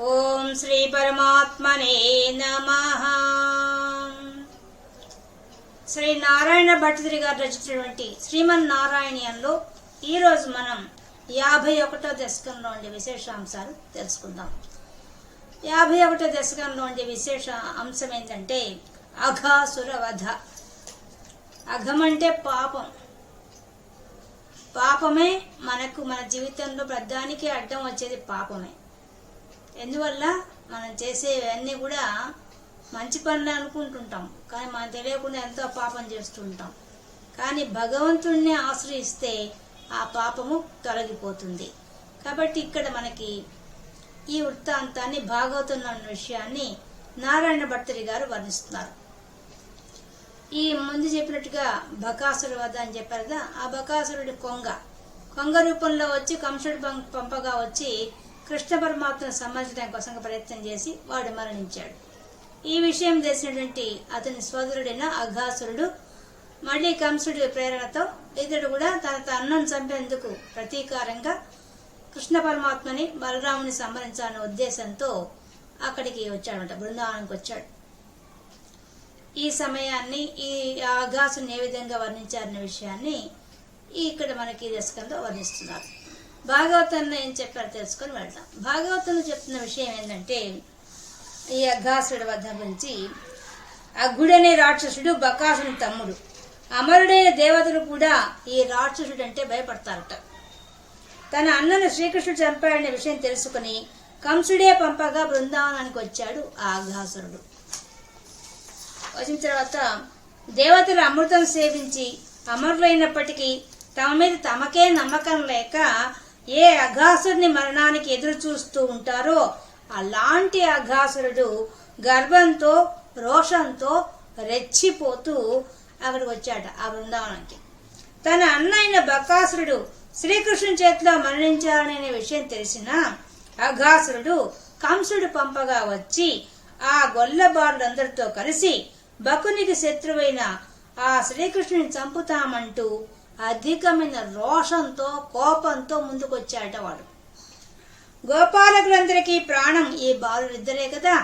ఓం శ్రీ పరమాత్మనే నమః. శ్రీ నారాయణ భట్టతిరి గారు రచించినటువంటి శ్రీమన్నారాయణీయంలో ఈరోజు మనం 51వ దశకంలో ఉండే విశేషాంశాలు తెలుసుకుందాం. 51వ దశకంలో ఉండే విశేష అంశం ఏంటంటే అఘాసుర వధ. అఘం అంటే పాపం. పాపమే మనకు మన జీవితంలో ప్రధానికి అడ్డం వచ్చేది పాపమే. ఎందువల్ల మనం చేసేవన్నీ కూడా మంచి పనులు అనుకుంటుంటాం, కానీ మనం తెలియకుండా ఎంతో పాపం చేస్తుంటాం. కానీ భగవంతుణ్ణి ఆశ్రయిస్తే ఆ పాపము తొలగిపోతుంది. కాబట్టి ఇక్కడ మనకి ఈ వృత్తాంతాన్ని భాగవతం అన్న విషయాన్ని నారాయణ భట్టతిరి గారు వర్ణిస్తున్నారు. ఈ ముందు చెప్పినట్టుగా బకాసుర వధ అని చెప్పారు కదా, ఆ బకాసురుడి కొంగ రూపంలో వచ్చి కంసుడి పంపగా వచ్చి కృష్ణ పరమాత్మను సంహరించడానికి కోసం ప్రయత్నం చేసి వాడు మరణించాడు. ఈ విషయం తెలిసినటువంటి అతని సోదరుడైన అఘాసురుడు మళ్ళీ కంసుడి ప్రేరణతో ఇతడు కూడా తన అన్నను చంపేందుకు ప్రతీకారంగా కృష్ణ పరమాత్మని బలరాముని సంహరించాలనే ఉద్దేశంతో అక్కడికి వచ్చాడనమాట, బృందావనానికి వచ్చాడు. ఈ సమయాన్ని ఈ అఘాసుని ఏ విధంగా వర్ణించారనే విషయాన్ని ఇక్కడ మనకి దశకంలో వర్ణిస్తున్నారు. భాగవతంలో ఏం చెప్పారో తెలుసుకొని వెళ్తాం. భాగవతంలో చెప్తున్న విషయం ఏంటంటే ఈ అఘాసురుడి వధ గురించి. అఘుడనే రాక్షసుడు బకాసుని తమ్ముడు. అమరుడైన దేవతలు కూడా ఈ రాక్షసుడు అంటే భయపడతారట. తన అన్నను శ్రీకృష్ణుడు చంపాడనే విషయం తెలుసుకుని కంసుడే పంపగా బృందావనానికి వచ్చాడు ఆ అఘాసురుడు. వచ్చిన తర్వాత దేవతలు అమృతం సేవించి అమరులైనప్పటికీ తమ మీద తమకే నమ్మకం లేక ఏ అఘాసురుని మరణానికి ఎదురు చూస్తూ ఉంటారో అలాంటి అఘాసురుడు గర్వంతో రోషంతో రెచ్చిపోతూ అక్కడికి వచ్చాడు ఆ బృందావనానికి. తన అన్నైన బకాసురుడు శ్రీకృష్ణుని చేతిలో మరణించాడనే విషయం తెలిసిన అఘాసురుడు కంసుడు పంపగా వచ్చి ఆ గొల్లబారులందరితో కలిసి బకునికి శత్రువైన ఆ శ్రీకృష్ణుని చంపుతామంటూ అధికమైన రోషంతో కోపంతో ముందుకొచ్చాట వాడు. గోపాలకులందరికీ ప్రాణం ఈ బాలుడిద్దరే కదా.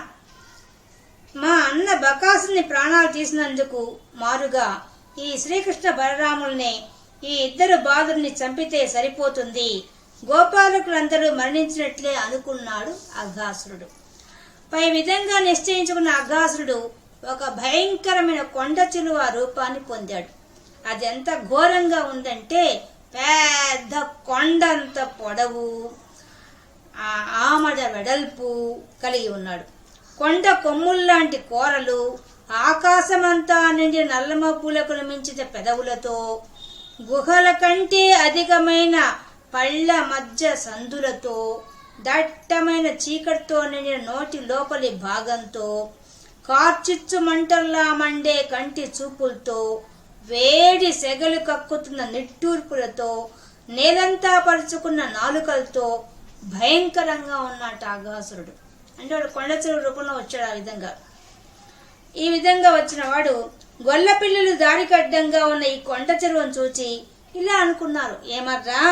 మా అన్న బకాసుని ప్రాణాలు తీసినందుకు మారుగా ఈ శ్రీకృష్ణ బలరాముల్ని ఈ ఇద్దరు బాలుల్ని చంపితే సరిపోతుంది, గోపాలకులందరూ మరణించినట్లే అనుకున్నాడు అఘాసురుడు. పై విధంగా నిశ్చయించుకున్న అఘాసురుడు ఒక భయంకరమైన కొండ చిలువ రూపాన్ని పొందాడు. అది ఎంత ఘోరంగా ఉందంటే పెద్ద కొండంత పొడవు, ఆమడ వెడల్పు కలిగి ఉన్నాడు. కొండ కొమ్ముల్లాంటి కోరలు, ఆకాశమంతా నిండి నల్లమబ్బులకు మించిన పెదవులతో, గుహల కంటే అధికమైన పళ్ళ మధ్య సందులతో, దట్టమైన చీకటితో నిండిన నోటి లోపలి భాగంతో, కార్చిచ్చు మంటల్లా మండే కంటి చూపులతో, వేడి సెగలు కక్కుతున్న నిట్టూర్పులతో, నేలంతా పరుచుకున్న నాలుకలతో భయంకరంగా ఉన్నట్ట అఘాసురుడు. అంటే వాడు కొండచెరువు రూపంలో వచ్చాడు. ఆ విధంగా ఈ విధంగా వచ్చిన వాడు గొల్ల పిల్లలు దారికి అడ్డంగా ఉన్న ఈ కొండ చెరువును చూచి ఇలా అనుకున్నారు, ఏమర్రా,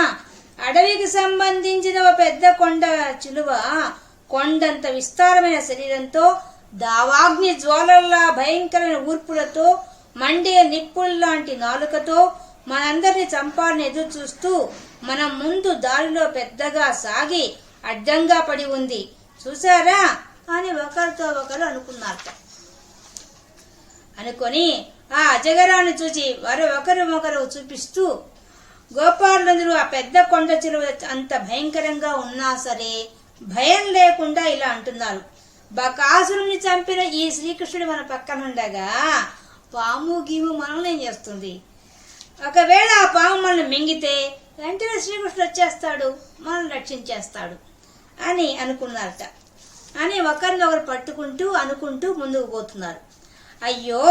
అడవికి సంబంధించిన ఒక పెద్ద కొండ చిలువ కొండంత విస్తారమైన శరీరంతో, దావాగ్ని జ్వాలల్లా భయంకరమైన ఊర్పులతో, మండే నిప్పుల్లాంటి నాలుకతో మనందరినీ చంపాలని ఎదురు చూస్తూ మనం ముందు దారిలో పెద్దగా సాగి అడ్డంగా పడి ఉంది, చూసారా అని ఒకరితో ఒకరు అనుకున్నారట. అనుకొని ఆ అజగరాన్ని చూసి ఒకరు చూపిస్తూ గోపాలులందరూ ఆ పెద్ద కొండ చెరువు అంత భయంకరంగా ఉన్నా సరే భయం లేకుండా ఇలా అంటున్నారు, బకాసురుని చంపిన ఈ శ్రీకృష్ణుడు మన పక్కనుండగా పాము గీము మనల్ని ఏం చేస్తుంది? ఒకవేళ ఆ పాము మనల్ని మింగితే వెంటనే శ్రీకృష్ణుడు వచ్చేస్తాడు, మనల్ని రక్షించేస్తాడు అని అనుకున్నారట. అని ఒకరినొకరు పట్టుకుంటూ అనుకుంటూ ముందుకు పోతున్నారు. అయ్యో,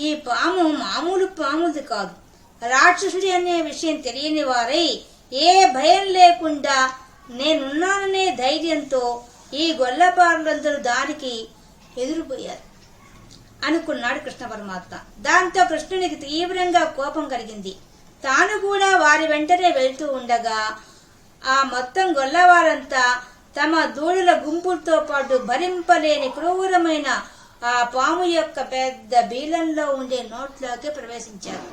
ఈ పాము మామూలు పాముది కాదు, రాక్షసుడి అనే విషయం తెలియని వారై ఏ భయం లేకుండా నేనున్నాననే ధైర్యంతో ఈ గొల్లబారులందరూ దానికి ఎదురుపోయారు అనుకున్నాడు కృష్ణ పరమాత్మ. దాంతో కృష్ణునికి తీవ్రంగా కోపం కలిగింది. తాను కూడా వారి వెంటనే వెళ్తూ ఉండగా ఆ మొత్తం గొల్లవారంతా తమ దూడల గుంపులతో పాటు భరింపలేని క్రూరమైన ఆ పాము యొక్క పెద్ద బీలంలో ఉండే నోట్లోకి ప్రవేశించారు.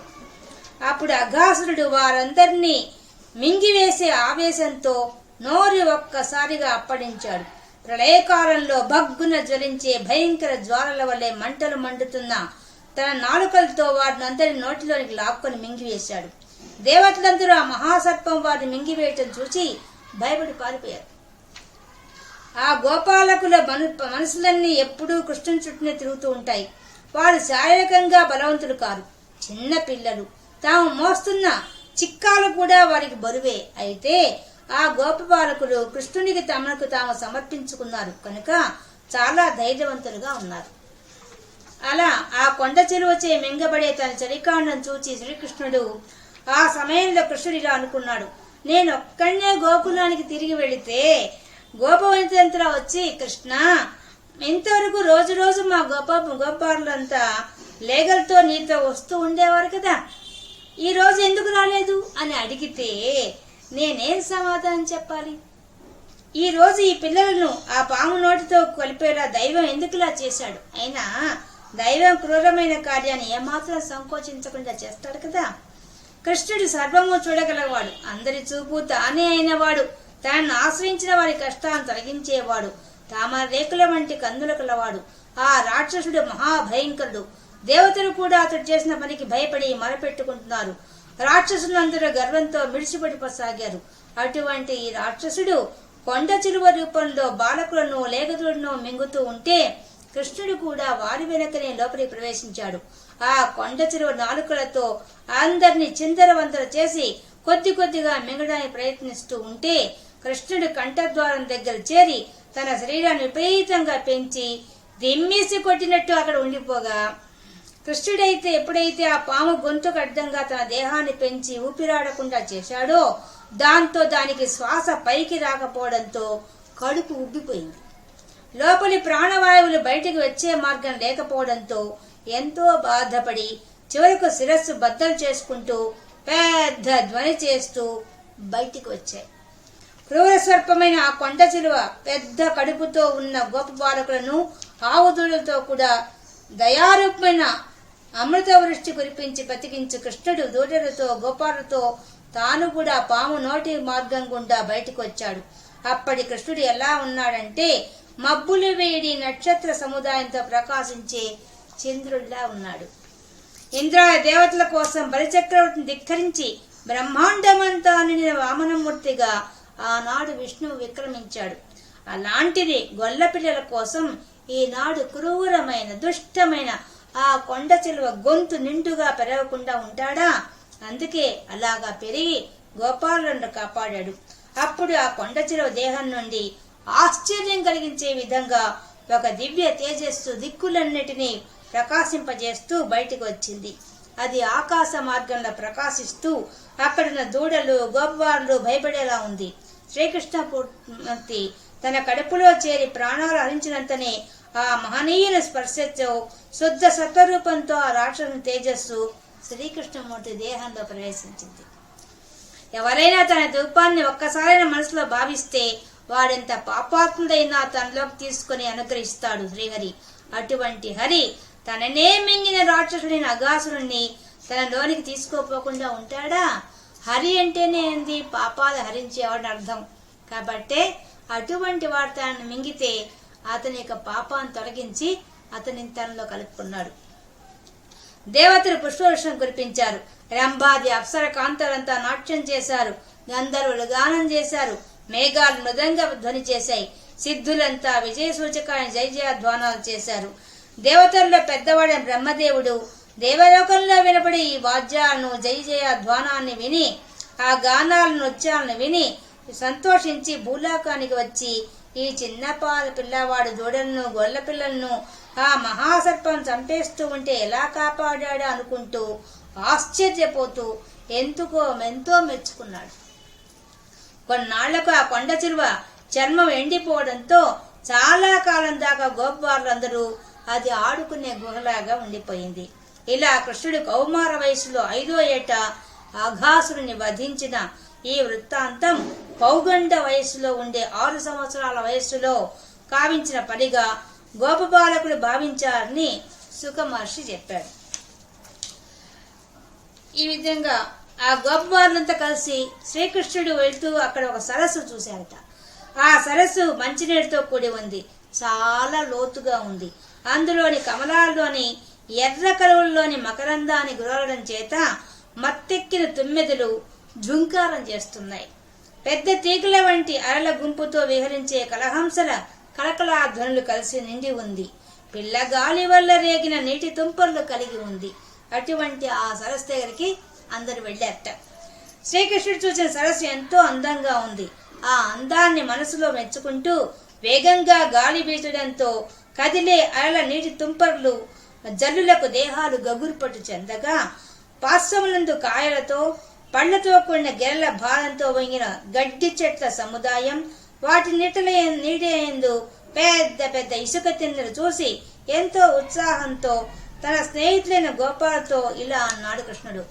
అప్పుడు అఘాసురుడు వారందరినీ మింగివేసే ఆవేశంతో నోరు ఒక్కసారిగా అప్పడించాడు. ప్రళయకాలంలో భగ్గున జ్వలించే భయంకర జ్వాలల వల్లే మంటలు మండుతున్న తన నాలుకలతో వారిని అందరి నోటిలోనికి లాక్కొని మింగివేశాడు. దేవతలందరూ ఆ మహాసర్పం వారిని మింగివేయటం చూసి భయపడి పారిపోయారు. ఆ గోపాలకుల మనసులన్నీ ఎప్పుడూ కృష్ణుని చుట్టూనే తిరుగుతూ ఉంటాయి. వారు శారీరకంగా బలవంతులు కారు, చిన్న పిల్లలు. తాము మోస్తున్న చిక్కాలు కూడా వారికి బరువే. అయితే ఆ గోపబాలకులు కృష్ణునికి తమకు తాము సమర్పించుకున్నారు కనుక చాలా ధైర్యవంతులుగా ఉన్నారు. అలా ఆ కొండ చెరువచే మింగబడే తన చలికాండం చూచి శ్రీకృష్ణుడు ఆ సమయంలో కృష్ణుడు ఇలా అనుకున్నాడు, నేను ఒక్కడనే గోకులానికి తిరిగి వెళితే గోపవంతులంతా వచ్చి, కృష్ణ ఇంతవరకు రోజు రోజు మా గోపారులంతా లేగలతో నీతో వస్తూ ఉండేవారు కదా, ఈ రోజు ఎందుకు రాలేదు అని అడిగితే నేనేం సమాధానం చెప్పాలి? ఈ రోజు ఈ పిల్లలను ఆ పాము నోటితో కలిపేలా దైవం ఎందుకులా చేశాడు? అయినా దైవం క్రూరమైన కార్యాన్ని ఏమాత్రం సంకోచించకుండా చేస్తాడు కదా. కృష్ణుడు సర్వము చూడగలవాడు, అందరి చూపు తానే అయినవాడు, తనను ఆశ్రయించిన వారి కష్టాలను తొలగించేవాడు, తామర రేకుల వంటి కందుల కలవాడు. ఆ రాక్షసుడు మహాభయంకరుడు. దేవతలు కూడా అతడు చేసిన పనికి భయపడి మొరపెట్టుకుంటున్నారు. రాక్షసులందరూ గర్వంతో మిడిచిపడిపోసాగారు. అటువంటి ఈ రాక్షసుడు కొండ చిలువ రూపంలో బాలకులను లేగదులను మింగుతూ ఉంటే కృష్ణుడు కూడా వారి వెనకనే లోపలికి ప్రవేశించాడు. ఆ కొండ చిలువ నాలుకలతో అందరినీ చిందరవందర చేసి కొద్ది కొద్దిగా మింగడానికి ప్రయత్నిస్తూ ఉంటే కృష్ణుడు కంఠద్వారం దగ్గర చేరి తన శరీరాన్ని విపరీతంగా పెంచి దిమ్మేసి కొట్టినట్టు అక్కడ ఉండిపోగా, కృష్ణుడైతే ఎప్పుడైతే ఆ పాము గొంతుకు అడ్డంగా తన దేహాన్ని పెంచి ఊపిరాడకుండా చేశాడో దాంతో దానికి శ్వాస పైకి రాకపోవడంతో కడుపు ఉబ్బిపోయింది. లోపలి ప్రాణవాయువులు బయటికి వచ్చే మార్గం లేకపోవడంతో ఎంతో బాధపడి చివరకు శిరస్సు బద్దలు చేసుకుంటూ పెద్ద ధ్వని చేస్తూ బయటికి వచ్చాయి. క్రూర స్వర్పమైన ఆ కొండ చిలువ పెద్ద కడుపుతో ఉన్న గోప బాలకులను ఆవుదూడలతో కూడా దయారూపమైన అమృత వృష్టి కురిపించి బతికించి కృష్ణుడు దూడలతో గోపాలతో తాను కూడా పాము నోటి మార్గం గుండా బయటకు వచ్చాడు. అప్పటి కృష్ణుడు ఎలా ఉన్నాడంటే మబ్బులు వేడి నక్షత్ర సముదాయంతో ప్రకాశించే చంద్రుడిలా ఉన్నాడు. ఇంద్ర దేవతల కోసం బలిచక్రవర్తిని ధిక్కరించి బ్రహ్మాండమంతా నిండిన వామనమూర్తిగా ఆనాడు విష్ణువు విక్రమించాడు. అలాంటిది గొల్లపిల్లల కోసం ఈనాడు క్రూరమైన దుష్టమైన ఆ కొండ చిలువ గొంతు నిండుగా పెరగకుండా ఉంటాడా? అందుకే అలాగా పెరిగి గోపాలను కాపాడాడు. అప్పుడు ఆ కొండ చిలువ దేహం నుండి ఆశ్చర్యం కలిగించే విధంగా ఒక దివ్య తేజస్సు దిక్కులన్నిటినీ ప్రకాశింపజేస్తూ బయటికి వచ్చింది. అది ఆకాశ మార్గంలో ప్రకాశిస్తూ అక్కడున్న దూడలు గోపాలు భయపడేలా ఉంది. శ్రీకృష్ణమూర్తి తన కడుపులో చేరి ప్రాణాలు హరించినంతనే ఆ మహనీయుల స్పర్శతో శుద్ధ సత్వరూపంతో ఆ రాక్షసుని తేజస్సు శ్రీకృష్ణమూర్తి దేహంలో ప్రవేశించింది. ఎవరైనా తన రూపాన్ని ఒక్కసారైనా మనసులో భావిస్తే వాడెంత పాపాత్ముడైనా తనలోకి తీసుకుని అనుగ్రహిస్తాడు శ్రీహరి. అటువంటి హరి తననే మింగిన రాక్షసుడైన అఘాసురుణ్ణి తనలోనికి తీసుకోపోకుండా ఉంటాడా? హరి అంటేనే ఏంది? పాపాలు హరించేవాడని అర్థం. కాబట్టే అటువంటి వాడు తనను మింగితే అతని యొక్క పాపాన్ని తొలగించి అతనిని తనలో కలుపుకున్నాడు. దేవతలు పుష్పవృష్ణం కురిపించారు. రంభాది అప్సర కాంతలంతా నాట్యం చేశారు. గంధర్వులు గానం చేశారు. మేఘాలు మృదంగ ధ్వని చేశాయి. సిద్ధులంతా విజయ సూచకాన్ని జయ జయ ధ్వానాలు చేశారు. దేవతల్లో పెద్దవాడైన బ్రహ్మదేవుడు దేవలోకంలో వినపడి ఈ వాద్యాలను జయ జయ ధ్వానాన్ని విని ఆ గానాలను నృత్యాలను విని సంతోషించి భూలోకానికి వచ్చి ఈ చిన్నపాల పిల్లవాడు దూడలను గొల్ల పిల్లలను ఆ మహాసర్పం చంపేస్తూ ఉంటే ఎలా కాపాడాడు అనుకుంటూ ఆశ్చర్యపోతూ ఎంతో మెచ్చుకున్నాడు. కొన్నాళ్లకు ఆ కొండ చిలువ చర్మం ఎండిపోవడంతో చాలా కాలం దాకా గోపారులందరూ అది ఆడుకునే గుహలాగా ఉండిపోయింది. ఇలా కృష్ణుడు కౌమార వయసులో 5వ ఏట అఘాసురుని వధించిన ఈ వృత్తాంతం పౌగండ వయస్సులో ఉండే 6 సంవత్సరాల వయస్సులో కావించిన పనిగా గోపబాలకుడు భావించారని సుఖ మహర్షి చెప్పాడు. ఈ విధంగా ఆ గోపబాలులంతా కలిసి శ్రీకృష్ణుడు వెళ్తూ అక్కడ ఒక సరస్సు చూశారట. ఆ సరస్సు మంచినీటితో కూడి ఉంది, చాలా లోతుగా ఉంది. అందులోని కమలాల్లోని ఎర్ర కలువల్లోని మకరందాన్ని గురవడం చేత మత్తెక్కిన తుమ్మెదలు ఝుంకారం చేస్తున్నాయి. పెద్ద తీగల వంటి అరల గుంపుతో విహరించే కలహంసల కలకలా ధ్వనులు కలిసి నిండి ఉంది. పిల్లగాలి వల్ల రేగిన నీటి తుంపర్లు కలిగి ఉంది. అటువంటి ఆ సరస్సు దగ్గరికి అందరు వెళ్ళారట. శ్రీకృష్ణుడు చూసిన సరస్సు ఎంతో అందంగా ఉంది. ఆ అందాన్ని మనసులో మెచ్చుకుంటూ వేగంగా గాలి వీచడంతో కదిలే అరల నీటి తుంపర్లు జల్లులకు దేహాలు గగురుపట్టు చెందగా పార్శ్వములందు కాయలతో పళ్లతో కూడిన గెరల భారంతో వంగిన గడ్డి చెట్ల సముదాయం, వాటి నీటియందు పెద్ద పెద్ద ఇసుక తిన్నెలు చూసి ఎంతో ఉత్సాహంతో తన స్నేహితులైన గోపాలతో ఇలా అన్నాడు కృష్ణుడు.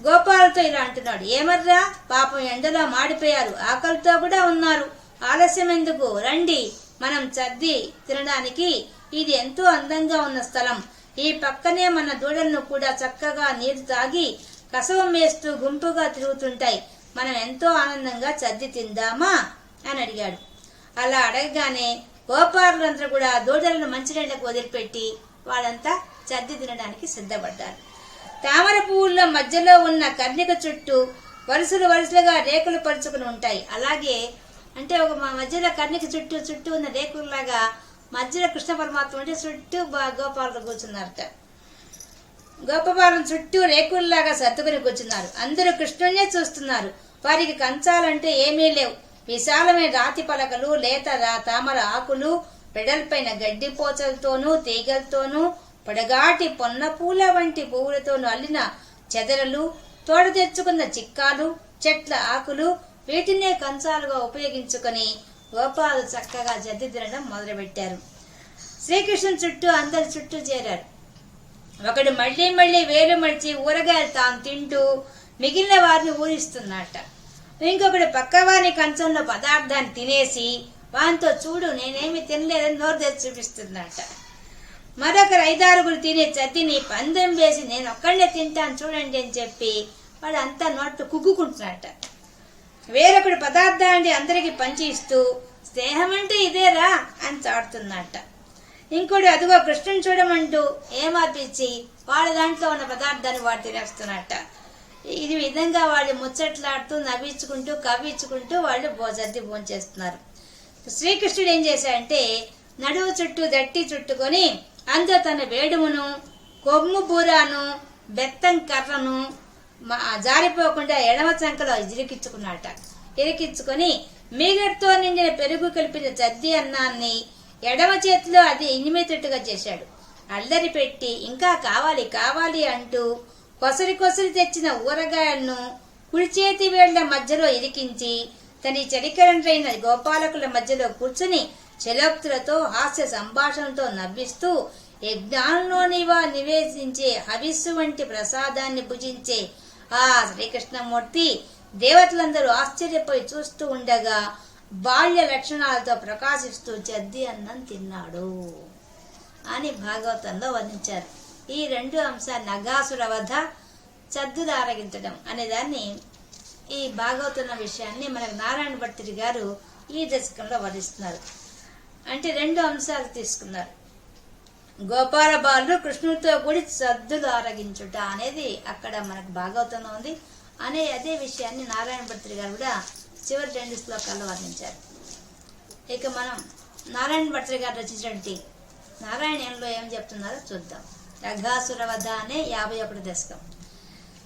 గోపాలతో ఇలా అంటున్నాడు, ఏమర్రా పాపం ఎండలో మాడిపోయారు, ఆకలితో కూడా ఉన్నారు, ఆలస్యం ఎందుకు, రండి మనం చద్ది తినడానికి. ఇది ఎంతో అందంగా ఉన్న స్థలం. ఈ పక్కనే మన దూడలను కూడా చక్కగా నీరు తాగి కసవం వేస్తూ గుంపుగా తిరుగుతుంటాయి. మనం ఎంతో ఆనందంగా చద్ది తిందామా అని అడిగాడు. అలా అడగగానే గోపాలులంతా కూడా దూడలను మంచినీళ్ళకు వదిలిపెట్టి వాళ్ళంతా చద్ది తినడానికి సిద్ధపడ్డారు. తామర పువ్వుల్లో మధ్యలో ఉన్న కర్ణిక చుట్టూ వరుసలుగా రేకులు పరుచుకుని ఉంటాయి. అలాగే అంటే ఒక మధ్యలో కర్ణిక చుట్టూ ఉన్న రేకుల్లాగా మధ్యలో కృష్ణ పరమాత్మ ఉంటే చుట్టూ గోపాలు కూర్చున్నారట. గోపబాలం చుట్టూ రేకుల్లాగా సర్దుకుని కూర్చున్నారు. అందరూ కృష్ణుడినే చూస్తున్నారు. వారికి కంచాలంటే ఏమీ లేవు. విశాలమైన రాతి పలకలు, లేత తామర ఆకులు, పెడల్పైన గడ్డి పోచలతోనూ తీగలతోనూ పొడగాటి పొన్న పూల వంటి పువ్వులతోనూ అల్లిన చెదరలు, తోడ తెచ్చుకున్న చిక్కాలు, చెట్ల ఆకులు, వీటినే కంచాలుగా ఉపయోగించుకొని గోపాలు చక్కగా జద్ది తినడం మొదలుపెట్టారు. శ్రీకృష్ణుని చుట్టూ అందరి చుట్టూ చేరారు. ఒకడు మళ్ళీ వేలు మడిచి ఊరగాయలు తాను తింటూ మిగిలిన వారిని ఊరిస్తున్నట్ట. ఇంకొకడు పక్కవారి కంచంలో పదార్థాన్ని తినేసి వానితో చూడు నేనేమి తినలేదని నోరు తెచ్చి చూపిస్తున్నట్ట. మరొకరు 5-6 తినే చద్దిని పందెం వేసి నేను ఒక్కడే తింటాను చూడండి అని చెప్పి వాడు అంతా నోట్లు కుగ్గుకుంటున్నట్ట. వేరొకడు పదార్థాన్ని అందరికి పంచి ఇస్తూ స్నేహం అంటే ఇదేరా అని చాడుతున్నట్ట. ఇంకోటి అదిగో కృష్ణుని చూడమంటూ ఏమార్పించి వాళ్ళ దాంట్లో ఉన్న పదార్థాన్ని వాడు తినేస్తున్నట్ట. ఇది విధంగా వాళ్ళు ముచ్చట్లాడుతూ నవ్వించుకుంటూ కవ్వించుకుంటూ వాళ్ళు జద్ది భోంచేస్తున్నారు. శ్రీకృష్ణుడు ఏం చేశాడంటే నడువు చుట్టూ దట్టి చుట్టుకొని అందులో తన వేడుమును, కొమ్ము బూరాను, బెత్తం కర్రను జారిపోకుండా ఎడమ చంకలో ఇరికించుకొని మీగడతో నిండిన పెరుగు కలిపిన చద్ది అన్నాన్ని ఎడమ చేతిలో అది ఇనిమేటట్టుగా చేశాడు. అల్లరి పెట్టి ఇంకా కావాలి అంటూ కొసరి తెచ్చిన ఊరగాయలను కుడి చేతి వేళ్ల మధ్యలో ఇరికించి తన చరికరండ్రైన గోపాలకుల మధ్యలో కూర్చుని చలోక్తులతో హాస్య సంభాషణతో నవ్విస్తూ యజ్ఞానంలోనివా నివేశించే హవిస్సు వంటి ప్రసాదాన్ని భుజించే ఆ శ్రీకృష్ణమూర్తి దేవతలందరూ ఆశ్చర్యపోయి చూస్తూ ఉండగా బాల్య లక్షణాలతో ప్రకాశిస్తూ చద్ది అన్నం తిన్నాడు అని భాగవతంలో వర్ణించారు. ఈ 2 అంశాలు నగాసుర వధ, చద్దులు ఆరగించడం అనే దాన్ని ఈ భాగవతున్న విషయాన్ని మనకు నారాయణ భట్టిరి గారు ఈ దశకంలో వర్ణిస్తున్నారు. అంటే 2 అంశాలు తీసుకున్నారు. గోపాల బాలుడు కృష్ణుడితో కూడి చద్దులు ఆరగించుట అనేది అక్కడ మనకు భాగవతంలో ఉంది అనే అదే విషయాన్ని నారాయణ భట్టిరి గారు కూడా చివరి 2 శ్లోకాల్లో వర్ణించారు. ఇక మనం నారాయణ భట్టిరి గారు రచించినటువంటి నారాయణంలో ఏం చెప్తున్నారో చూద్దాం. నగాసుర వధ అనే 51 దశకం.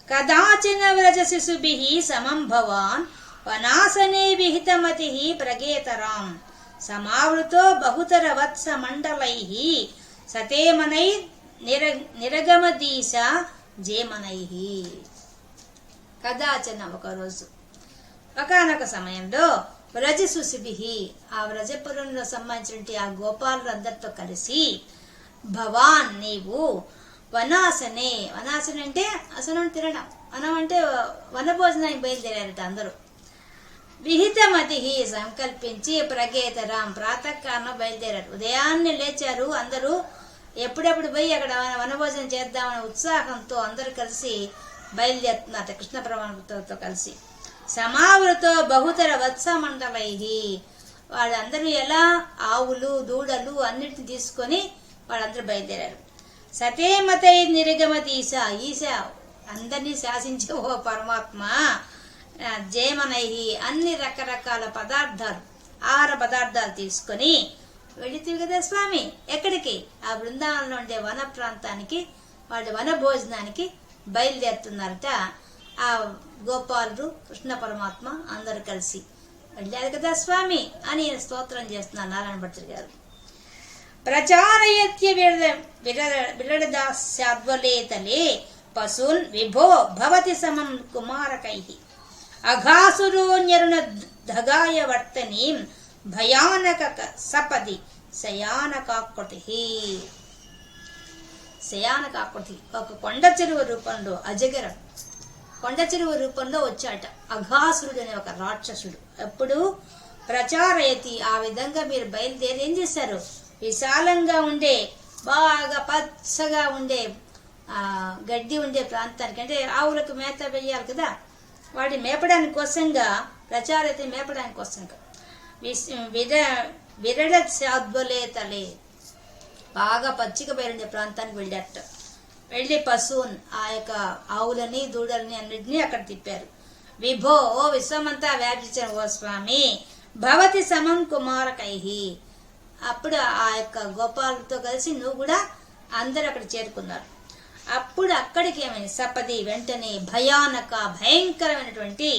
కదాచన వ్రజ శిశుభిః సమం భవాన్ వనాసనే విహితమతి ప్రగేతరాం సమావృతో బహుతర వత్స మండలైః సతేమనై నిరగమదీశ జేమనైః. కదాచన ఒకరోజు ఒకానొక సమయంలో వ్రజ శిశుభిః ఆ వ్రజపురంలో సంబంధించిన ఆ గోపాలులందరితో కలిసి భవాన్ నీవు వనాసనే అంటే అసనం తినడం వనం అంటే వనభోజనానికి బయలుదేరారట అందరూ. విహితమతి సంకల్పించి ప్రగేతరాం ప్రాతకాలం బయలుదేరారు. ఉదయాన్నే లేచారు అందరూ. ఎప్పుడెప్పుడు పోయి అక్కడ వనభోజనం చేద్దామనే ఉత్సాహంతో అందరూ కలిసి బయలుదేరుతున్నారు కృష్ణ పరమాత్మతో కలిసి. సమావృతో బహుతర వత్స మండలై, వాళ్ళందరూ ఎలా ఆవులు దూడలు అన్నిటిని తీసుకొని వాళ్ళందరూ బయలుదేరారు. సతేమతై నిర్గమతి ఈశా అందరినీ శాసించే ఓ పరమాత్మ, జయమనై అన్ని రకరకాల పదార్థాలు ఆహార పదార్థాలు తీసుకొని వెళితే కదా స్వామి. ఎక్కడికి? ఆ బృందావనంలో ఉండే వన ప్రాంతానికి, వాళ్ళ వన భోజనానికి బయలుదేరుతున్నారట. ఆ గోపాలుడు కృష్ణ పరమాత్మ అందరు కలిసి వెళ్ళారు కదా స్వామి అని స్తోత్రం చేస్తున్నారు నారాయణ భట్టు గారు. ప్రచారయత్య విరడదాస్యాద్వలేతలే పశూన్ విభో భవతి సమం కుమారకై అఘాసురోన్యరుణ ధగాయ వర్తనీం భయానక సపది శయానకాకృతి. శయానకాకృతి ఒక కొండ చెరువు రూపంలో అజగరం కొండ చెరువు రూపంలో వచ్చాట అఘాసురుడు అనే ఒక రాక్షసుడు. ఎప్పుడు ప్రచారయతి ఆ విధంగా మీరు బయలుదేరి ఏం చేశారు? విశాలంగా ఉండే బాగా పచ్చగా ఉండే గడ్డి ఉండే ప్రాంతానికి, అంటే ఆవులకు మేత వేయాలి కదా, వాటి మేపడానికి కోసంగా ప్రచారయతి మేపడానికి కోసంగా విరడ శాద్వలేతలే బాగా పచ్చిక బయలుండే ప్రాంతానికి వెళ్ళారట. వెళ్ళి పశువున్ ఆ యొక్క ఆవులని దూడలని అన్నిటినీ అక్కడ తిప్పారు. విభో ఓ విశ్వమంతా వ్యాపించారు ఓ స్వామి, భవతి సమం కుమారకై. అప్పుడు ఆ యొక్క గోపాలతో కలిసి నువ్వు కూడా అందరు అక్కడ చేరుకున్నారు. అప్పుడు అక్కడికి ఏమైంది? సపది వెంటనే భయానక భయంకరమైనటువంటి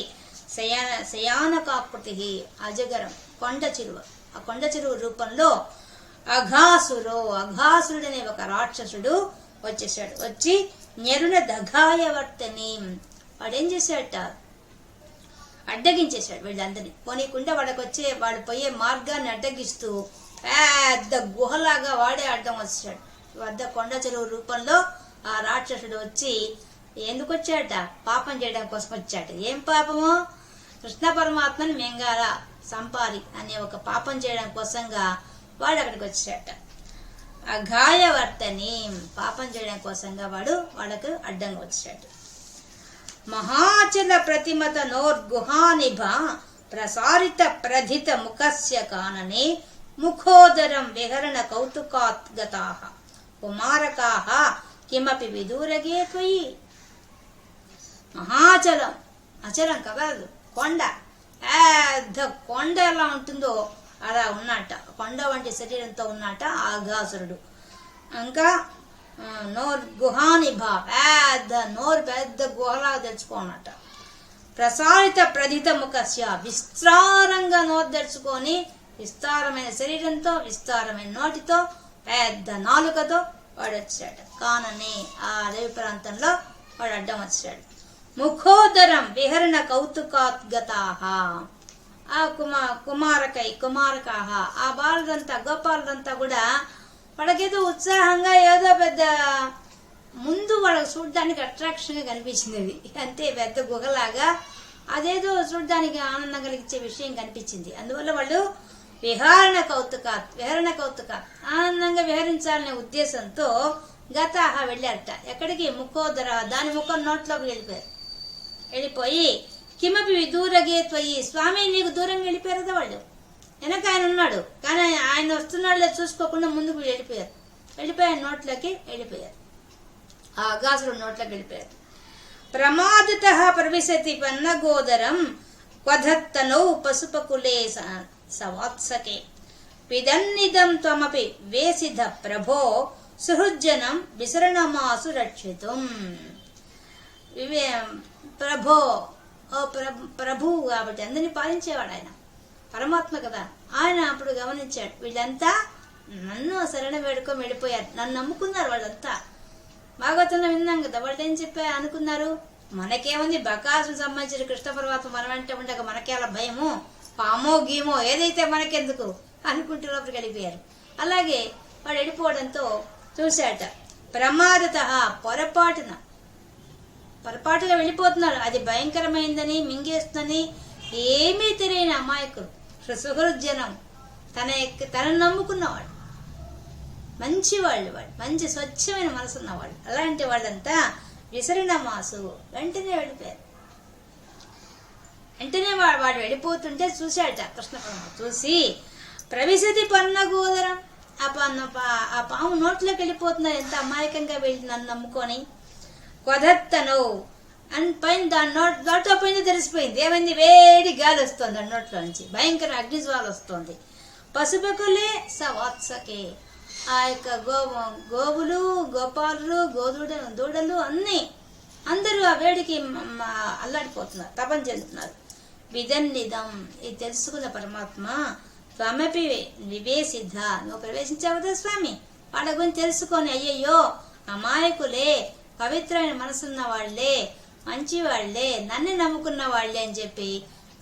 శయానకాకృతి అజగరం కొండ చెరువు, ఆ కొండ చెరువు రూపంలో అఘాసురుడు అనే ఒక రాక్షసుడు వచ్చేసాడు. వచ్చి నెరుణ దఘాయవర్తని వాడేం చేశాడట? అడ్డగించేశాడు వీళ్ళందరినీ. పోనీకుండా వాళ్ళు పోయే మార్గాన్ని అడ్డగిస్తూ పెద్ద గుహలాగా వాడే అడ్డం వచ్చాడు. వద్ద కొండ చెరువు రూపంలో ఆ రాక్షసుడు వచ్చి ఎందుకు వచ్చాడట? పాపం చేయడం కోసం వచ్చాడు. ఏం పాపము? కృష్ణ పరమాత్మని మెంగాల సంపారి అనే ఒక పాపం చేయడం కోసంగా వాడు అక్కడికి వచ్చాడట. అఘాయవర్తని పాపం చేయడం కోసంగా వాడు వాళ్ళకు అడ్డంగా వచ్చాడు. మహాచల ప్రతిమత నోర్గుహానిభ ప్రసారిత ప్రధిత ముఖస్య కాననే ముఖోదరం విహరణ కౌతుకాత్ గతాః కుమారకాః కిమపి విదూరగే త్వయి. మహాచలం, అచలం కదా కొండ, పెద్ద కొండ ఎలా ఉంటుందో అలా ఉన్నట్ట, కొండ వంటి శరీరంతో ఉన్నట్ట ఆఘాసురుడు. ఇంకా గుహానిభ పెద్ద గుహలాగా తెచ్చుకోనట. ప్రసారిత ప్రధిత ముఖస్య విస్తారంగా నోరు తెరుచుకొని విస్తారమైన శరీరంతో విస్తారమైన నోటితో పెద్ద నాలుకతో వాడు వచ్చాడు. కానని ఆ అడవి ప్రాంతంలో వాడు అడ్డం వచ్చాడు. ముఖోదరం విహరణ కౌతుకాత్ గతాః ఆ కుమారకాహ ఆ బాలుదంతా గోపాలుదంతా కూడా వాళ్ళకేదో ఉత్సాహంగా ఏదో పెద్ద ముందు వాళ్ళకి చూడడానికి అట్రాక్షన్ గా కనిపించింది. అది అంతే, పెద్ద గుహలాగా అదేదో చూడడానికి ఆనందం కలిగించే విషయం కనిపించింది. అందువల్ల వాళ్ళు విహరణ కౌతుక ఆనందంగా విహరించాలనే ఉద్దేశంతో గతాహ వెళ్ళారట. ఎక్కడికి? ముఖోదర, దాని ముఖం నోట్లోకి వెళ్ళిపోయి కిమపి విదూరగే త్వయి స్వామి నీకు దూరంగా వెళ్ళిపోయారు కదా వాళ్ళు. వెనక ఆయన ఉన్నాడు కానీ ఆయన వస్తున్నాడులే చూసుకోకుండా ముందుకు వెళ్ళిపోయి నోట్లోకి వెళ్ళిపోయారు. ఆ అఘాసురుడు నోట్లోకి వెళ్ళిపోయారు. ప్రమాదత ప్రవిశతి పన్నగోదరం క్వధత్తనౌ పశుపకులే సవాత్సకే పిదన్నిదం త్వమపి వేసిధ ప్రభో సుహృజ్జనం విసరణమాసు రక్షితుం. ప్రభో ఓ ప్రభు కాబట్టి అందరినీ పాలించేవాడు ఆయన, పరమాత్మ కదా. ఆయన అప్పుడు గమనించాడు వీళ్ళంతా నన్ను శరణ వేడుకొని వెళ్ళిపోయారు, నన్ను నమ్ముకున్నారు వాళ్ళంతా. భాగవతంలో విన్నాం కదా, వాళ్ళు ఏం చెప్పా అనుకున్నారు? మనకేముంది, బకాసుకు సంబంధించిన కృష్ణ పరమాత్మ మన వెంట ఉండగా మనకేలా భయము, పామో గీమో ఏదైతే మనకెందుకు అనుకుంటున్నప్పుడు వెళ్ళిపోయారు. అలాగే వాడు వెళ్ళిపోవడంతో చూశాట. ప్రమాదత పొరపాటున పొరపాటుగా వెళ్ళిపోతున్నాడు. అది భయంకరమైందని మింగేస్తుందని ఏమీ తెలియని అమాయకులు, సుహృజ్జనం, తనను నమ్ముకున్నవాడు, మంచివాళ్ళు, మంచి స్వచ్ఛమైన మనసున్నవాళ్ళు. అలాంటి వాళ్ళంతా విసరిన మాసు వెంటనే వెళ్ళిపోయారు. వెంటనే వాడు వెళ్ళిపోతుంటే చూశాడట కృష్ణ పరమాత్మ. చూసి ప్రవిశతి పన్న గోదరం, ఆ పాము నోట్లోకి వెళ్ళిపోతున్నారు. ఎంత అమాయకంగా వెళ్ళి నన్ను నమ్ముకొని. కొదత్తను అని పైన దాని నోట్లో పైన తెలిసిపోయింది. ఏమైంది? వేడి గాలి వస్తుంది దాని నోట్లో నుంచి, భయంకర అగ్నిజ్వాల వస్తుంది. పశుపకులే సవాత్సకే, ఆ యొక్క గోవులు, గోపాలులు, దూడలు అందరూ ఆ వేడికి అల్లాడిపోతున్నారు, తపం చెందుతున్నారు. విదన్నిదం, ఇది తెలుసుకున్న పరమాత్మ, త్వమపి వివేసిద్ధ, నువ్వు ప్రవేశించావు కదా స్వామి, వాళ్ళ గురించి తెలుసుకొని, అయ్యయ్యో అమాయకులే, పవిత్రమైన మనసున్న వాళ్లే, మంచి వాళ్లే, నన్ను నమ్ముకున్న వాళ్లే అని చెప్పి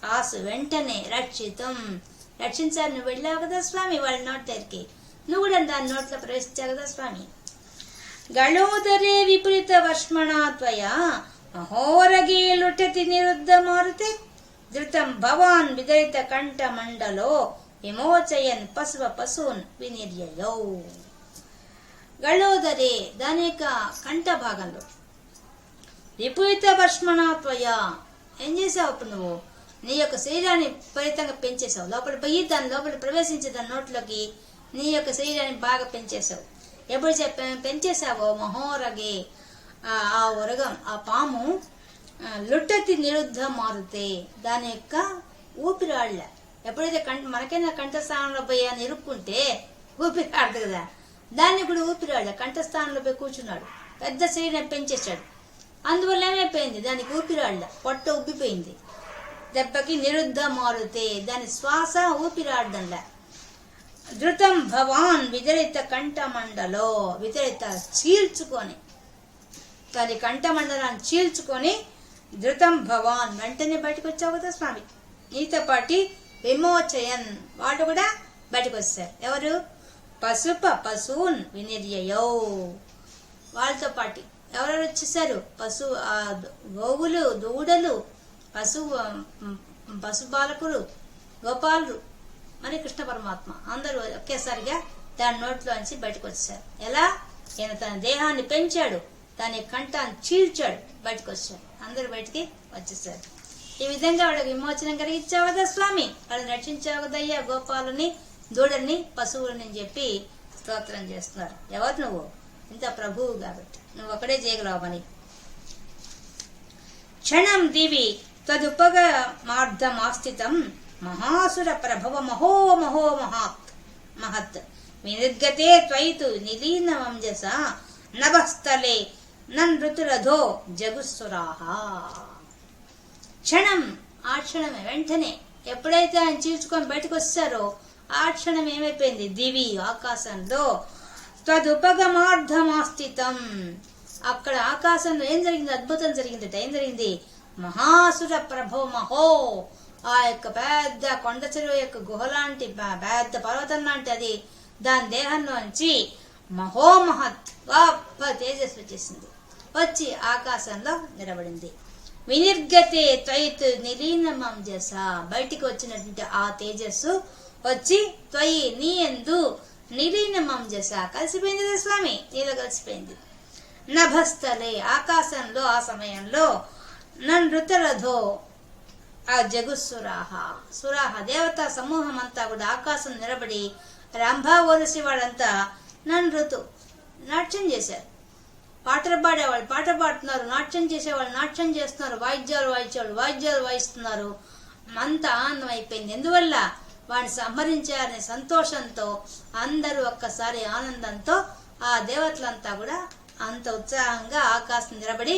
కాసు వెంటనే రక్షించారు. నువ్వు వెళ్ళావు కదా స్వామి వాళ్ళ నోటి దగ్గరికి, నువ్వు కూడా దాని నోట్లో ప్రవేశించావు కదా స్వామి. గళోదరే విపరీత వర్ష్మణా త్వయా మహోరగే లుఠతి నిరుద్ధ మారుతే ధృతం భవాన్ విదరిత కంఠ మండలో విమోచయన్ పశూన్ వినిర్యయౌ. గళోదరే, దాని యొక్క కంఠ భాగంలో, విపరీత వర్ష్మణా త్వయా, ఏం చేసావు అప్పుడు నువ్వు? నీ యొక్క శరీరాన్ని విపరీతంగా పెంచేసావు. లోపల పోయి దాని లోపల ప్రవేశించే దాని నోట్లోకి నీ యొక్క శరీరాన్ని బాగా పెంచేసావు. ఎప్పుడు పెంచేసావో మహోరగే, ఆ ఉరగం, ఆ పాము లుట్టతి నిరుద్ధ మారుతే, దాని యొక్క ఊపిరాళ్ళ, ఎప్పుడైతే మనకైనా కంఠస్థానంలో పోయి అని ఇరుక్కుంటే ఊపిరాడదు కదా, దాన్ని కూడా ఊపిరాళ్ళ కంఠస్థానంలో పోయి కూర్చున్నాడు. పెద్ద శరీరం పెంచేశాడు. అందువల్ల ఏమైపోయింది? దానికి ఊపిరాళ్ళ పొట్ట ఉబ్బిపోయింది. దెబ్బకి నిరుద్ధ మారుతే, దాని శ్వాస ఊపిరాడడంలా. ధృతం భవాన్ విదరిత కంఠమండలో, విదరిత చీల్చుకొని, దాని కంఠమండలాన్ని చీల్చుకొని ధృతం భవాన్, వెంటనే బయటకు వచ్చావు కదా స్వామి. నీతో పాటి విమోచయన్, వాళ్ళు కూడా బయటకు వచ్చారు. ఎవరు? పశూన్ వినిర్యయౌ, వాళ్ళతో పాటి ఎవరెవరు వచ్చేసారు? గోవులు, దూడలు, పశుపాలకులు, గోపాలులు, మరి కృష్ణ పరమాత్మ అందరూ ఒకేసారిగా దాని నోట్లోంచి బయటకు వచ్చారు. ఎలా? ఈయన తన దేహాన్ని పెంచాడు, దాని కంఠాన్ని చీల్చాడు, బయటకు వచ్చాడు. అందరూ బయటికి వచ్చేసారు. ఈ విధంగా వాళ్ళకి విమోచనం కలిగించావు కదా స్వామి, వాళ్ళని రక్షించావు కదయ్యా, గోపాలని, దూడల్ని, పశువులని చెప్పి స్తోత్రం చేస్తున్నారు. ఎవరు నువ్వు? ఇంత ప్రభువు కాబట్టి నువ్వు ఒకడే చేయగలవు పని. క్షణం దివి తదుపగ మార్ధమాస్థితం మహాసుర ప్రభవ మహో మహత్ వినిర్గతే త్వయితు నిలీన వంజస నభస్థలే నృతురధో జగుస్సురాహ. క్షణం, ఆ క్షణమే, వెంటనే ఎప్పుడైతే ఆయన చీల్చుకొని బయటకు వచ్చారో ఆ క్షణం ఏమైపోయింది? దివి, ఆకాశంలో, తదుపగమార్ధమాస్థితం, అక్కడ ఆకాశంలో ఏం జరిగింది? అద్భుతం జరిగిందట. ఏం జరిగింది? మహాసుర ప్రభో మహో, ఆ యొక్క పెద్ద కొండ చెరువు యొక్క గుహలాంటి పెద్ద పర్వతం లాంటి అది దాని దేహంలోంచి మహోమహత్ గొప్ప తేజస్సు వచ్చేసింది. వచ్చి ఆకాశంలో నిలబడింది. వినిర్గతే త్వయిత్ నిలీనమంజస, బయటికి వచ్చినటువంటి ఆ తేజస్సు వచ్చి త్వయి, నీ యందు, నిలీనమంజస, కలిసిపోయింది కదా స్వామి, నీలో కలిసిపోయింది. నభస్థలే, ఆకాశంలో ఆ సమయంలో, నృతరథో, ఆ జగుస్సురాహ, సురాహ దేవతా సమూహం అంతా కూడా ఆకాశం నిలబడి రంభా ఓరసి వాళ్ళంతా నృతు నాట్యం చేశారు. పాటలు పాడేవాళ్ళు పాట పాడుతున్నారు, నాట్యం చేసేవాళ్ళు నాట్యం చేస్తున్నారు, వాయిద్యాలు వాయించేవాళ్ళు వాయిద్యాలు వాయిస్తున్నారు. అంత ఆనందం అయిపోయింది. ఎందువల్ల? వాడిని సంహరించారనే సంతోషంతో అందరూ ఒక్కసారి ఆనందంతో ఆ దేవతలంతా కూడా అంత ఉత్సాహంగా ఆకాశం నిలబడి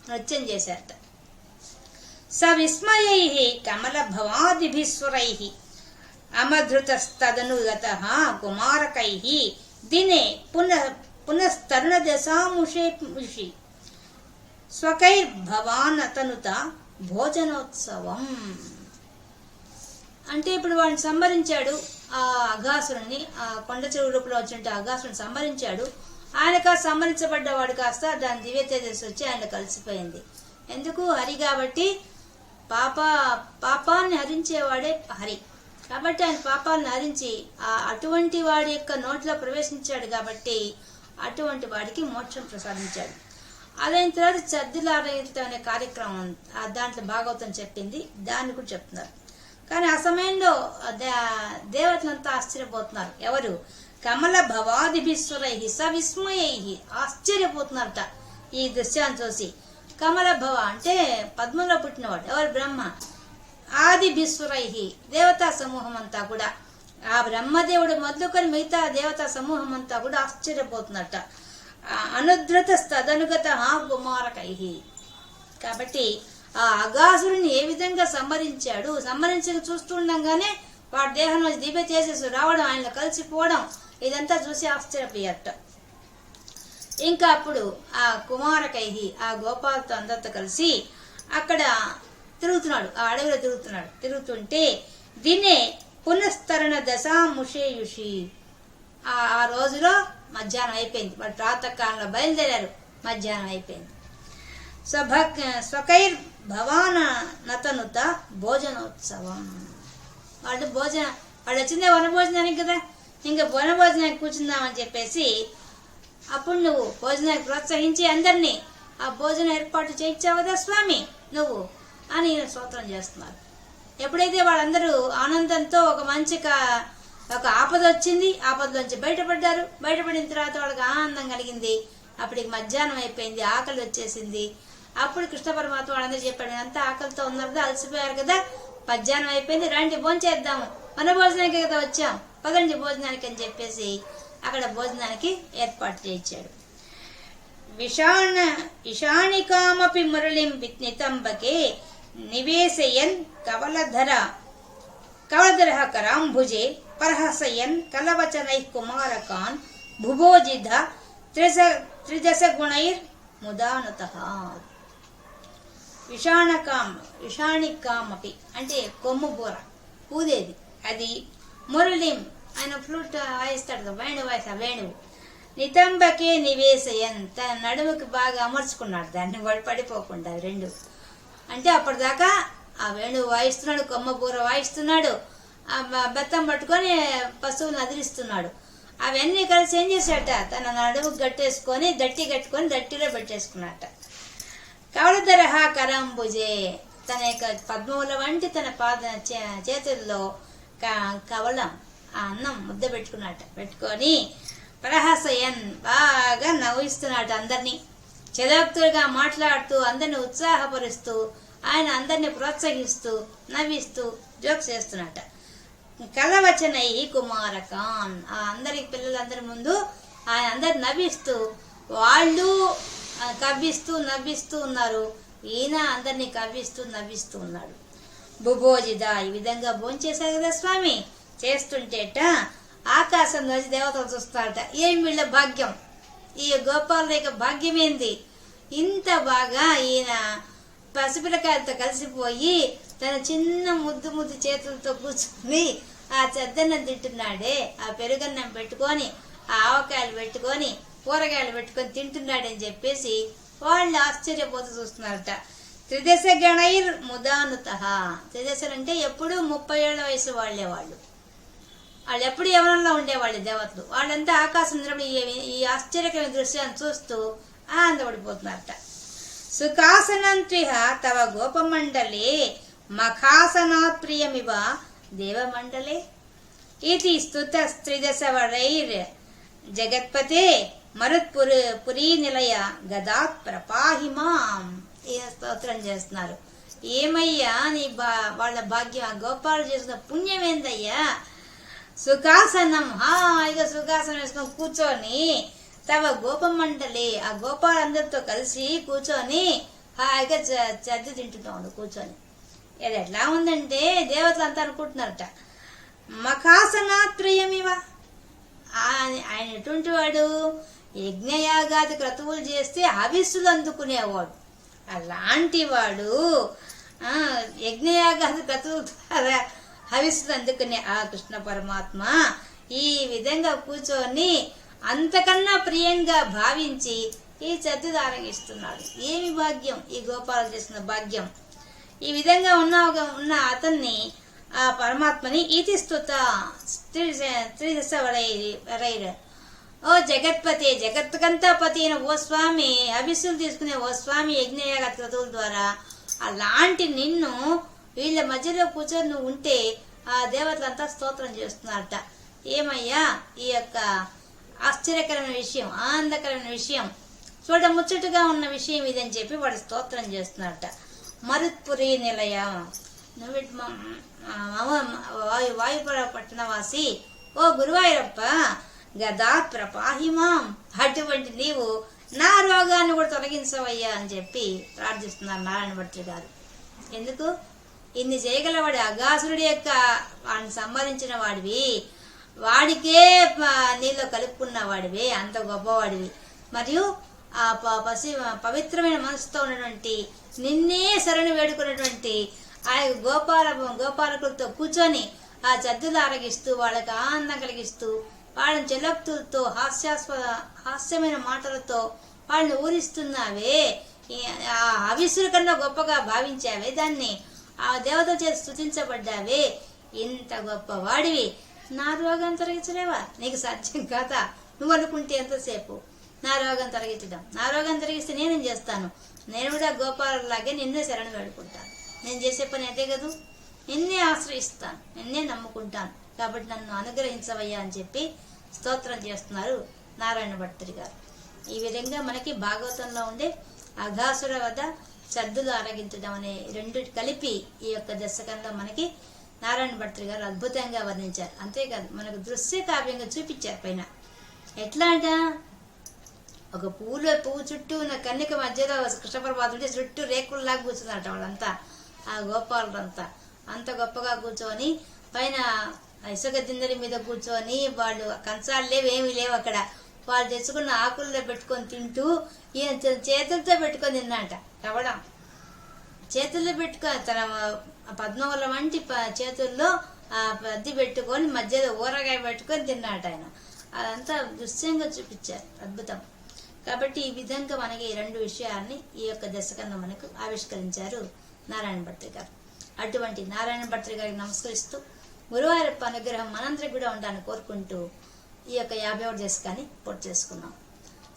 నృత్యం చేశారట. స విస్మయై కమల భవాదిభిస్వరై అమధృతస్తదనుగతః కుమారకై దినే పునస్తరుణ దశాముషి స్వకైర్భవానతనుత భోజనోత్సవం. అంటే ఇప్పుడు వాడిని సంహరించాడు, ఆ అఘాసురుణ్ణి, ఆ కొండ చెరువు రూపంలో వచ్చినట్టు అఘాసురుని సంహరించాడు. ఆయన కాస్త సంహరించబడ్డవాడు కాస్త దాని దివ్య తేజస్సు వచ్చి ఆయన కలిసిపోయింది. ఎందుకు? హరి కాబట్టి పాపాన్ని హరించేవాడే హరి కాబట్టి ఆయన పాపాన్ని హరించి అటువంటి వాడి యొక్క నోట్లో ప్రవేశించాడు కాబట్టి అటువంటి వాడికి మోక్షం ప్రసాదించాడు. అదైన తర్వాత చద్దులారయుతం అనే కార్యక్రమం దాంట్లో భాగవతం చెప్పింది, దాన్ని కూడా చెప్తున్నారు. కానీ ఆ సమయంలో దేవతలంతా ఆశ్చర్యపోతున్నారు. ఎవరు? కమల భవాదిభిస్వరై సవిస్మయై ఆశ్చర్యపోతున్నారట ఈ దృశ్యాన్ని చూసి. కమల భవ అంటే పద్మంలో పుట్టినవాడు ఎవరు? బ్రహ్మ. ఆదిభిస్వరై దేవతా సమూహం అంతా కూడా, ఆ బ్రహ్మదేవుడు మొదలుకొని మిగతా దేవతా సమూహం అంతా కూడా ఆశ్చర్యపోతున్నట్ట. అనుద్రత తదనుగత కుమారకై. కాబట్టి ఆ అగాసురుని ఏ విధంగా సంహరించాడు, సంహరించి చూస్తుండగానే వాడి దేహంలో దివ్య తేజస్సు రావడం, ఆయన కలిసిపోవడం, ఇదంతా చూసి ఆశ్చర్యపోయారట. ఇంకా అప్పుడు ఆ కుమారకై ఆ గోపాలతో అందరితో కలిసి అక్కడ తిరుగుతున్నాడు, ఆ అడవిలో తిరుగుతుంటే దినే పునస్తరణ దశాముషేయుషి. ఆ రోజులో మధ్యాహ్నం అయిపోయింది. వాళ్ళు ప్రాతకాలంలో బయలుదేరారు, మధ్యాహ్నం అయిపోయింది. స్వకైర్ భవాన నతనుత భోజనోత్సవం. వాళ్ళు వచ్చిందే వనభోజనానికి కదా, ఇంకా వనభోజనానికి కూర్చుందామని చెప్పేసి అప్పుడు నువ్వు భోజనానికి ప్రోత్సహించి అందరినీ ఆ భోజనం ఏర్పాటు చేయించావు కదా స్వామి నువ్వు అని స్తోత్రం చేస్తున్నారు. ఎప్పుడైతే వాళ్ళందరూ ఆనందంతో ఒక మంచి ఒక ఆపద వచ్చింది, ఆపదలోంచి బయటపడ్డారు, బయటపడిన తర్వాత వాళ్ళకి ఆనందం కలిగింది. అప్పటికి మధ్యాహ్నం అయిపోయింది, ఆకలి వచ్చేసింది. అప్పుడు కృష్ణ పరమాత్మ వాళ్ళందరూ చెప్పాడు, అంతా ఆకలితో ఉన్నారు కదా, అలసిపోయారు కదా, మధ్యాహ్నం అయిపోయింది, రండి భోంచేద్దాము, మన భోజనానికి కదా వచ్చాం, పదండి భోజనానికి అని చెప్పేసి అక్కడ భోజనానికి ఏర్పాటు చేయించాడు. ఇషాణికామపి మురళిం నితంబకే నివేశయన్ కవలధర కరాంభుజే పరహసయన్ కలవచనై కుమారకాన్ భుభోజిధ త్రిదశ గుణైర్ ముదానుతః. విషాణికామపి అంటే కొమ్ము బూర ఊదేది, అది మురళిం ఆయన ఫ్లూట్ వాయిస్తాడు, వేణువు. నితంబకే నివేశయన్ తన నడుముకి బాగా అమర్చుకున్నాడు, దాన్ని పడిపోకుండా రెండు. అంటే అప్పటిదాకా ఆ వేణువు వాయిస్తున్నాడు, కొమ్మ బూర వాయిస్తున్నాడు, ఆ బెత్తం పట్టుకొని పశువుని అదిరిస్తున్నాడు. అవన్నీ కలిసి ఏం చేశాట, తన నడుముకు గట్టేసుకొని దట్టిలో పెట్టేసుకున్నట్ట. కవలధరహ కరంబుజే తన యొక్క పద్మముల వంటి తన చేతుల్లో కవలం ఆ అన్నం ముద్ద పెట్టుకొని ప్రహసయన్ బాగా నవ్విస్తున్నాడు, అందరినీ చదోక్తులుగా మాట్లాడుతూ అందరిని ఉత్సాహపరుస్తూ ఆయన అందరినీ ప్రోత్సహిస్తూ నవ్విస్తూ జోక్స్ చేస్తున్నట. కలవచనై కుమారకాన్ ఆ అందరి పిల్లలందరి ముందు ఆయన అందరు నవ్విస్తూ, వాళ్ళు నవ్విస్తూ ఉన్నారు, ఈయన అందరినీ నవ్విస్తూ ఉన్నాడు. భుభోజిద ఈ విధంగా భోంచేశారు కదా స్వామి, చేస్తుంటేట ఆకాశంలో దేవతలు చూస్తారట, ఏం వీళ్ళ భాగ్యం, ఈ గోపాల యొక్క భాగ్యం ఏంది, ఇంత బాగా ఈయన పసిపిల్లకాయలతో కలిసిపోయి తన చిన్న ముద్దు చేతులతో కూర్చుని ఆ చెద్దన్నం తింటున్నాడే, ఆ పెరుగన్నం పెట్టుకొని ఆ ఆవకాయలు పెట్టుకొని కూరగాయలు పెట్టుకొని తింటున్నాడని చెప్పేసి వాళ్ళు ఆశ్చర్యపోతూ చూస్తున్నారట. త్రిదశ గణైర్ ముదానుతః. త్రిదశలు అంటే ఎప్పుడు 30 ఏళ్ల వయసు వాళ్ళు ఎప్పుడు యవనంలో ఉండేవాళ్ళు దేవతలు. వాళ్ళంతా ఆకాశం ఈ ఆశ్చర్యకరమైన దృశ్యాన్ని చూస్తూ ఆనందపడిపోతున్నారట. సుఖాసనంత్రిహ తవ గోపమండలే మఖాసనాత్ ప్రియమివ దేవమండలే ఇది స్తుత త్రిదశవరైర్ జగత్పతే మరుత్పురీ నిలయ గదాత్ ప్రపాహిమాం. ఈయన స్తోత్రం చేస్తున్నారు. ఏమయ్యా నీ వాళ్ళ భాగ్యం, గోపాలు చేసిన పుణ్యం ఏందయ్యా, సుఖాసనం హాయిగా సుఖాసనం వేసుకొని కూర్చొని తవ గోపమండలి ఆ గోపాలందరితో కలిసి కూర్చొని హాయిగా చద్ది తింటున్నాడు కూర్చొని. ఇది ఎట్లా ఉందంటే దేవతలు అంతా అనుకుంటున్నారట, మఖాసనాత్ ప్రియమివ. ఆయన ఎటువంటి వాడు, యజ్ఞయాగాది క్రతువులు చేస్తే హవిస్సులు అందుకునేవాడు. అలాంటి వాడు యజ్ఞయాగాది క్రతువుల ద్వారా హవిస్సులు అందుకునే ఆ కృష్ణ పరమాత్మ ఈ విధంగా కూర్చొని అంతకన్నా ప్రియంగా భావించి ఈ చద్దు ఆరగిస్తున్నాడు. ఏమి భాగ్యం ఈ గోపాలు చేసిన భాగ్యం. ఈ విధంగా ఉన్న అతన్ని ఆ పరమాత్మని ఈతిస్తుత త్రిదశ ఓ జగత్పతి, జగత్తుకంతా పతి అయిన ఓ స్వామి, అభిస్సులు తీసుకునే ఓ స్వామి, యజ్ఞయాగ క్రతువుల ద్వారా అలాంటి నిన్ను వీళ్ళ మధ్యలో కూర్చొని నువ్వు ఉంటే ఆ దేవతలంతా స్తోత్రం చేస్తున్నారట. ఏమయ్యా ఈ యొక్క ఆశ్చర్యకరమైన విషయం, ఆనందకరమైన విషయం, చూడ ముచ్చటగా ఉన్న విషయం ఇదని చెప్పి వాడు స్తోత్రం చేస్తున్నారట. మరుత్పురి నిలయ, నువ్వు వాయుపుర పట్టణవాసి ఓ గురువాయూరప్ప, గదా ప్రపాహిమాం, అటువంటి నీవు నా రోగాన్ని కూడా తొలగించవయ్యా అని చెప్పి ప్రార్థిస్తున్నారు నారాయణ భట్టు గారు. ఎందుకు ఇన్ని చేయగలవాడు? అగాసురుడి యొక్క వాడిని సంహరించిన వాడివి, వాడికే నీళ్ళు కలుపుకున్న వాడివి, అంత గొప్పవాడివి. మరియు ఆ పవిత్రమైన మనసుతో ఉన్నటువంటి నిన్నే శరణు వేడుకున్నటువంటి ఆ గోపాలకులతో కూర్చొని ఆ చద్దులు ఆరగిస్తూ వాళ్ళకి ఆనందం కలిగిస్తూ వాళ్ళని చెలక్తులతో హాస్యమైన మాటలతో వాళ్ళని ఊరిస్తున్నావే, ఆ అవిసురు కన్నా గొప్పగా భావించావే దాన్ని, ఆ దేవత చేసి స్తుతించబడ్డావే, ఇంత గొప్ప వాడివి, నా రోగం తొలగించలేవా? నీకు సాధ్యం కాదా? నువ్వు అనుకుంటే ఎంతసేపు నా రోగం తొలగించడం? నా రోగం తొలగిస్తే నేనేం చేస్తాను? నేను కూడా గోపాలలాగే నిన్నే శరణు వేడుకుంటాను. నేను చేసే పని అదే కదూ, నిన్నే ఆశ్రయిస్తాను, నిన్నే నమ్ముకుంటాను, కాబట్టి నన్ను అనుగ్రహించవయ్యా అని చెప్పి స్తోత్రం చేస్తున్నారు నారాయణ భట్టు గారు. ఈ విధంగా మనకి భాగవతంలో ఉండే అఘాసుర వద్ద చద్దులు ఆరగించడం అనే రెండు కలిపి ఈ యొక్క దశకంలో మనకి నారాయణ భట్టు గారు అద్భుతంగా వర్ణించారు. అంతేకాదు మనకు దృశ్య కావ్యంగా చూపించారు. పైన ఎట్లా అంట, ఒక పువ్వు చుట్టూ ఉన్న కన్నిక మధ్యలో కృష్ణప్రభాతుడి చుట్టూ రేకుల్లాగా కూర్చున్నట వాళ్ళంతా, ఆ గోపాలంతా అంత గొప్పగా కూర్చొని పైన ఇసుక దిందరి మీద కూర్చొని వాళ్ళు కంచాలు లేవు, ఏమీ లేవు అక్కడ, వాళ్ళు తెచ్చుకున్న ఆకుల్లో పెట్టుకొని తింటూ ఈయన చేతులతో పెట్టుకొని తిన్నట. రవడం చేతుల్లో పెట్టుకొని తన పద్మవల వంటి చేతుల్లో ఆ పద్ది పెట్టుకొని మధ్యలో ఊరగాయ పెట్టుకొని తిన్నాట ఆయన. అదంతా దృశ్యంగా చూపించారు, అద్భుతం. కాబట్టి ఈ విధంగా మనకి రెండు విషయాల్ని ఈ యొక్క దశకంలో మనకు ఆవిష్కరించారు నారాయణ భట్టు గారు. అటువంటి నారాయణ భట్టు గారికి నమస్కరిస్తూ గురువాయూరప్ప అనుగ్రహం మనందరికి కూడా ఉండాలని కోరుకుంటూ ఈ యొక్క 50వ దశకాన్ని పూర్తి చేసుకున్నాం.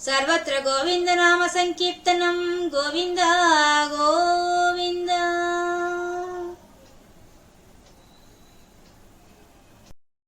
సర్వత్ర గోవింద నామ సంకీర్తనం, గోవింద గోవింద.